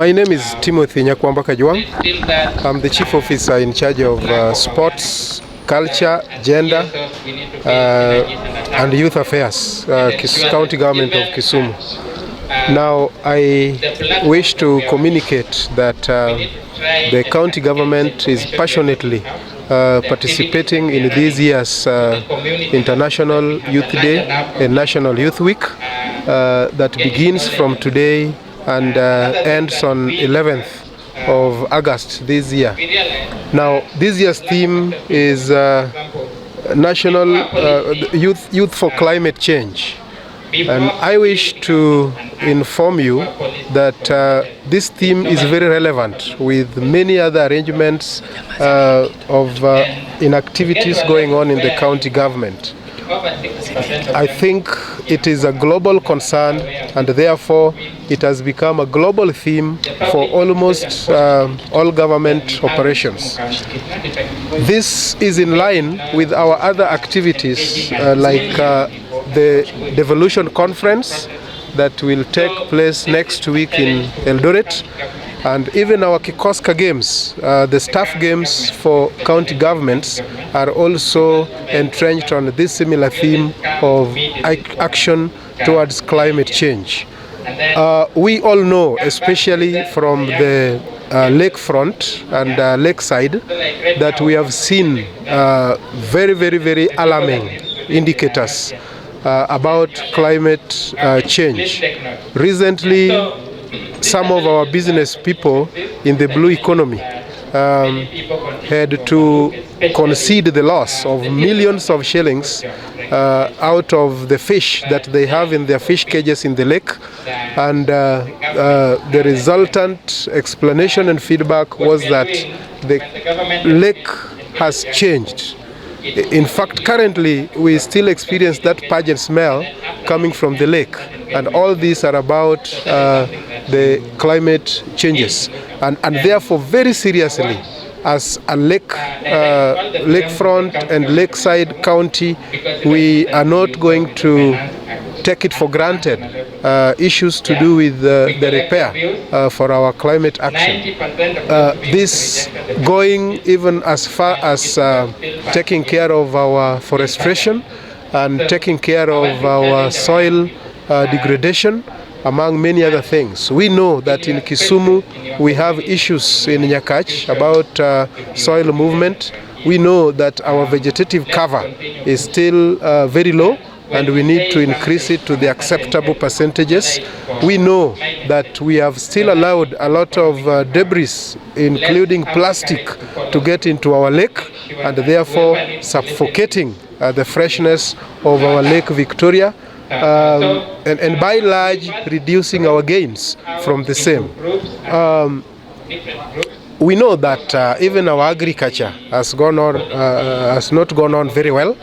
My name is Timothy Nyakwamba Kajwang. I'm the Chief Officer in charge of sports, culture, gender, and youth affairs, County Government of Kisumu. Now, I wish to communicate that the county government is passionately participating in this year's International Youth Day and National Youth Week that begins from today and ends on 11th of August this year. Now, this year's theme is National Youth for Climate Change. And I wish to inform you that this theme is very relevant with many other arrangements of inactivities going on in the county government. I think it is a global concern, and therefore it has become a global theme for almost all government operations. This is in line with our other activities like the Devolution Conference that will take place next week in Eldoret, and even our Kikoska Games, the staff games for county governments, are also entrenched on this similar theme of action towards climate change. We all know, especially from the lakefront and lakeside, that we have seen very alarming indicators about climate change. Recently, some of our business people in the blue economy had to concede the loss of millions of shillings out of the fish that they have in their fish cages in the lake, and the resultant explanation and feedback was that the lake has changed. In fact, currently we still experience that pungent smell coming from the lake, and all these are about the climate changes, and therefore very seriously, as a lakefront and lakeside county, we are not going to take it for granted issues to do with the repair for our climate action. This going even as far as taking care of our forestation and taking care of our soil degradation, among many other things. We know that in Kisumu we have issues in Nyakach about soil movement. We know that our vegetative cover is still very low, and we need to increase it to the acceptable percentages. We know that we have still allowed a lot of debris, including plastic, to get into our lake, and therefore suffocating the freshness of our Lake Victoria, and by and large reducing our gains from the same. We know that even our agriculture has not gone on very well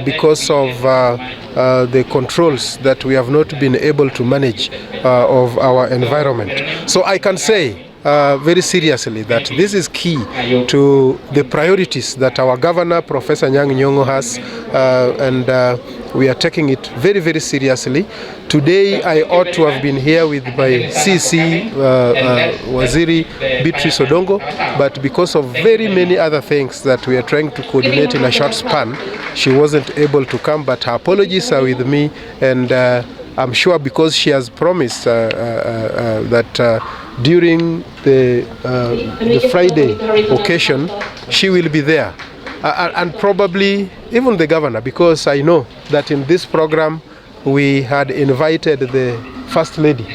because of the controls that we have not been able to manage of our environment. So I can say very seriously that this is key to the priorities that our governor, Professor Nyang' Nyong'o, has, and we are taking it very seriously. Today I ought to have been here with my CC, Waziri Beatrice Odongo, but because of very many other things that we are trying to coordinate in a short span, she wasn't able to come, but her apologies are with me, and I'm sure because she has promised that during the Friday occasion she will be there, and probably even the governor, because I know that in this program we had invited the First Lady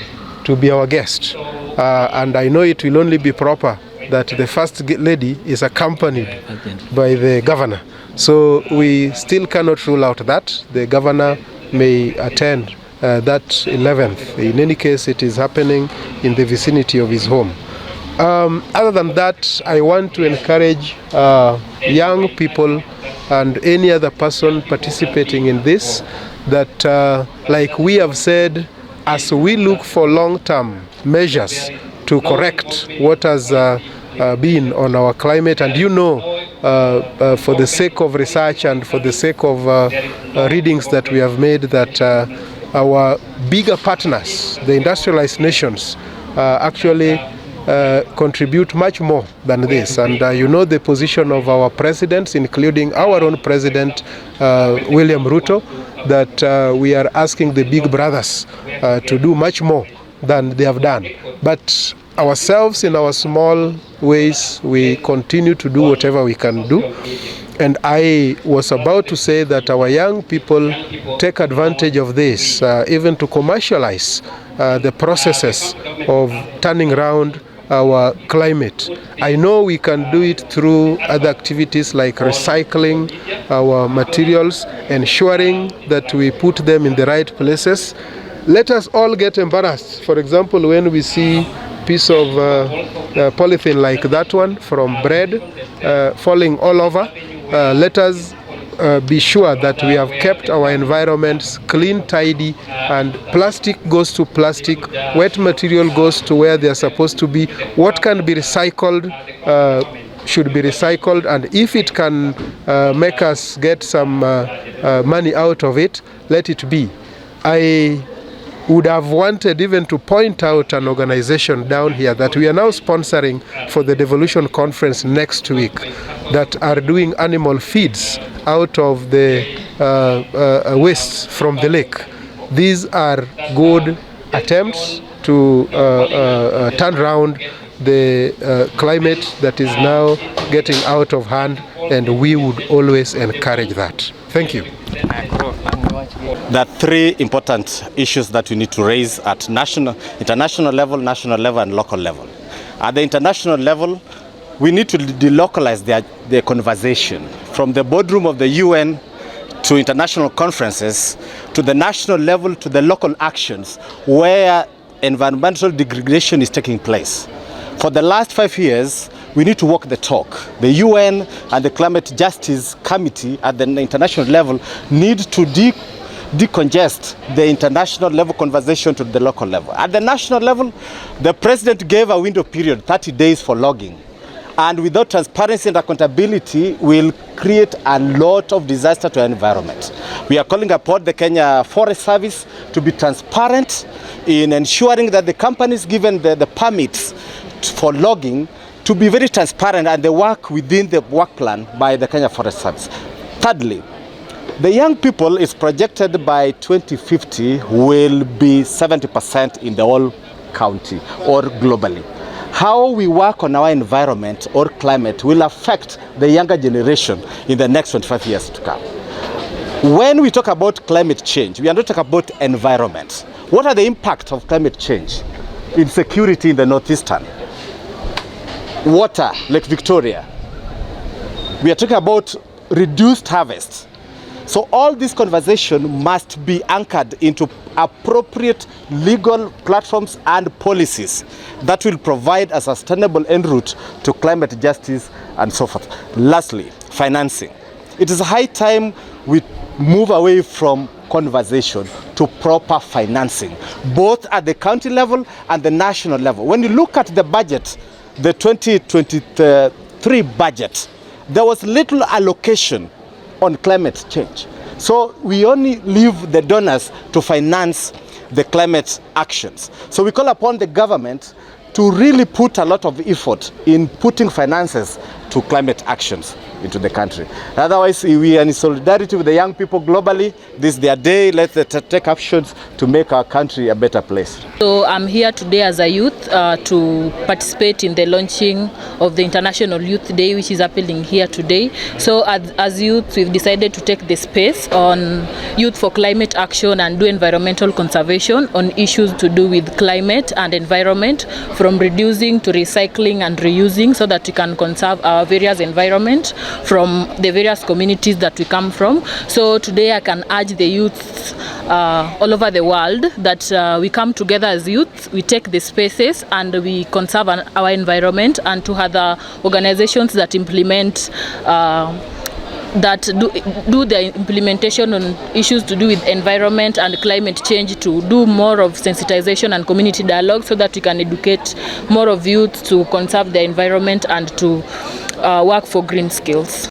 to be our guest, and I know it will only be proper that the First Lady is accompanied by the governor. So we still cannot rule out that the governor may attend that 11th. In any case, it is happening in the vicinity of his home. Other than that, I want to encourage young people and any other person participating in this that, like we have said, as we look for long-term measures to correct what has been on our climate, and for the sake of research and for the sake of readings that we have made, that our bigger partners, the industrialized nations, actually contribute much more than this. And you know the position of our presidents, including our own president, William Ruto, that we are asking the big brothers to do much more than they have done. But ourselves, in our small ways, we continue to do whatever we can do. And I was about to say that our young people take advantage of this, even to commercialize the processes of turning around our climate. I know we can do it through other activities like recycling our materials, ensuring that we put them in the right places. Let us all get embarrassed. For example, when we see piece of polythene like that one from bread falling all over, let us be sure that we have kept our environments clean, tidy, and plastic goes to plastic, wet material goes to where they are supposed to be. What can be recycled should be recycled, and if it can make us get some money out of it, let it be. I would have wanted even to point out an organization down here that we are now sponsoring for the Devolution Conference next week that are doing animal feeds out of the wastes from the lake. These are good attempts to turn around the climate that is now getting out of hand, and we would always encourage that. Thank you. There are three important issues that we need to raise at international level, national level, and local level. At the international level, we need to delocalize the conversation from the boardroom of the UN to international conferences, to the national level, to the local actions where environmental degradation is taking place. For the last 5 years, we need to walk the talk. The UN and the Climate Justice Committee at the international level need to decongest the international level conversation to the local level. At the national level, the president gave a window period, 30 days for logging. And without transparency and accountability, will create a lot of disaster to our environment. We are calling upon the Kenya Forest Service to be transparent in ensuring that the companies given the permits for logging to be very transparent, and they work within the work plan by the Kenya Forest Service. Thirdly, the young people is projected by 2050 will be 70% in the whole county or globally. How we work on our environment or climate will affect the younger generation in the next 25 years to come. When we talk about climate change, we are not talking about environment. What are the impacts of climate change? Insecurity in the northeastern, water, Lake Victoria. We are talking about reduced harvest. So all this conversation must be anchored into appropriate legal platforms and policies that will provide a sustainable en route to climate justice and so forth. Lastly, financing. It is high time we move away from conversation to proper financing, both at the county level and the national level. When you look at the budget, the 2023 budget, there was little allocation on climate change. So we only leave the donors to finance the climate actions. So we call upon the government to really put a lot of effort in putting finances to climate actions into the country. Otherwise, we are in solidarity with the young people globally. This is their day. Let's take actions to make our country a better place. So I'm here today as a youth to participate in the launching of the International Youth Day, which is happening here today. So as youth, we've decided to take the space on youth for climate action and do environmental conservation on issues to do with climate and environment, from reducing to recycling and reusing, so that we can conserve our various environment from the various communities that we come from. So today I can urge the youth all over the world that we come together as youth, we take the spaces and we conserve our environment, and to other organizations that implement that do the implementation on issues to do with environment and climate change, to do more of sensitization and community dialogue, so that we can educate more of youth to conserve the environment and to work for green skills.